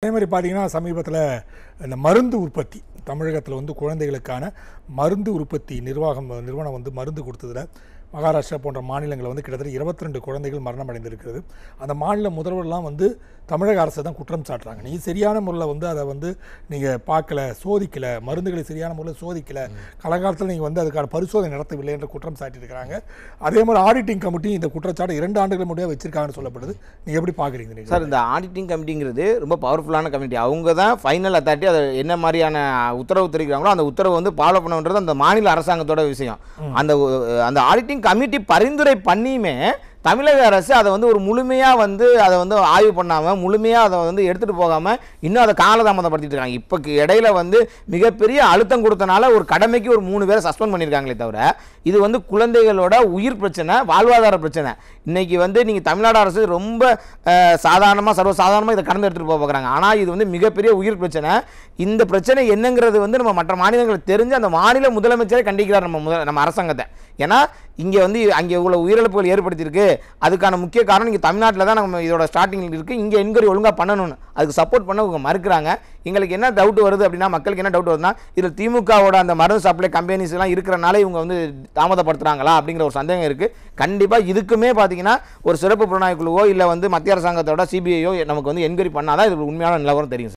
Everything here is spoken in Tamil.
அதே மாதிரி பார்த்தீங்கன்னா சமீபத்தில் இந்த மருந்து உற்பத்தி தமிழகத்தில் வந்து குழந்தைகளுக்கான மருந்து உற்பத்தி நிறுவனம் வந்து மருந்து கொடுத்ததில் மகாராஷ்டிரா போன்ற மாநிலங்களில் வந்து கிட்டத்தட்ட 22 குழந்தைகள் மரணம் அடைந்திருக்கிறது. அந்த மாநில முதல்வர்லாம் வந்து தமிழக அரசை தான் குற்றம் சாட்டுறாங்க. நீங்கள் சரியான முறையில் வந்து அதை வந்து நீங்கள் பார்க்கல, சோதிக்கலை, மருந்துகளை சரியான முறையில் சோதிக்கலை, காலகாலத்தில் நீங்கள் வந்து அதுக்கான பரிசோதனை நடத்தவில்லை என்று குற்றம் சாட்டியிருக்கிறாங்க. அதே மாதிரி ஆடிட்டிங் கமிட்டி இந்த குற்றச்சாட்டை 2 ஆண்டுகள் முடிய வச்சிருக்காங்கன்னு சொல்லப்படுது. நீங்கள் எப்படி பார்க்குறீங்க? நீங்கள் சார், இந்த ஆடிட்டிங் கமிட்டிங்கிறது ரொம்ப பவர்ஃபுல்லான கமிட்டி. அவங்க தான் ஃபைனல் அத்தாரிட்டி. அதை என்ன மாதிரியான உத்தரவு தெரிவிக்கிறாங்களோ அந்த உத்தரவு வந்து ஃபாலோ பண்ணணுன்றது அந்த மாநில அரசாங்கத்தோட விஷயம். அந்த ஆடிட்டிங் கமிட்டி பரிந்துரை பண்ணியுமே தமிழக அரசு அதை வந்து ஒரு முழுமையாக வந்து அதை வந்து ஆய்வு பண்ணாமல் முழுமையாக அதை வந்து எடுத்துகிட்டு போகாமல் இன்னும் அதை காலதாமதப்படுத்திட்டு இருக்காங்க. இப்போ இடையில வந்து மிகப்பெரிய அழுத்தம் கொடுத்தனால ஒரு கடமைக்கு ஒரு 3 பேரை சஸ்பெண்ட் பண்ணியிருக்காங்களே தவிர இது வந்து குழந்தைகளோட உயிர் பிரச்சனை, வாழ்வாதார பிரச்சனை. இன்றைக்கி வந்து நீங்கள் தமிழ்நாடு அரசு ரொம்ப சாதாரணமாக சர்வசாதாரணமாக இதை கடந்து எடுத்துகிட்டு போக பார்க்குறாங்க. ஆனால் இது வந்து மிகப்பெரிய உயிர் பிரச்சனை. இந்த பிரச்சனை என்னங்கிறது வந்து நம்ம மற்ற மாநிலங்களுக்கு தெரிஞ்சு அந்த மாநில முதலமைச்சரை கண்டிக்கிறார் நம்ம அரசாங்கத்தை. ஏன்னா இங்கே வந்து அங்கே இவ்வளோ உயிரிழப்புகள் ஏற்படுத்தியிருக்கு. அதுக்கான முக்கிய காரணம் இங்கே தமிழ்நாட்டில் தான் நம்ம இதோட ஸ்டார்டிங் இருக்குது. இங்கே என்கொயரி ஒழுங்காக பண்ணணும்னு அதுக்கு சப்போர்ட் பண்ண இவங்க மறுக்கிறாங்க. எங்களுக்கு என்ன டவுட் வருது அப்படின்னா, மக்களுக்கு என்ன டவுட் வருதுன்னா, இதில் திமுகவோட அந்த மருந்து சப்ளை கம்பெனிஸ் எல்லாம் இருக்கிறனால இவங்க வந்து தாமதப்படுத்துகிறாங்களா அப்படிங்கிற ஒரு சந்தேகம் இருக்குது. கண்டிப்பாக இதுக்குமே பார்த்தீங்கன்னா ஒரு சிறப்பு புலனாய்வு குழுவோ இல்லை வந்து மத்திய அரசாங்கத்தோட சிபிஐயோ நமக்கு வந்து என்கொயரி பண்ணாதான் இது உண்மையான நிலவரம் தெரியும்.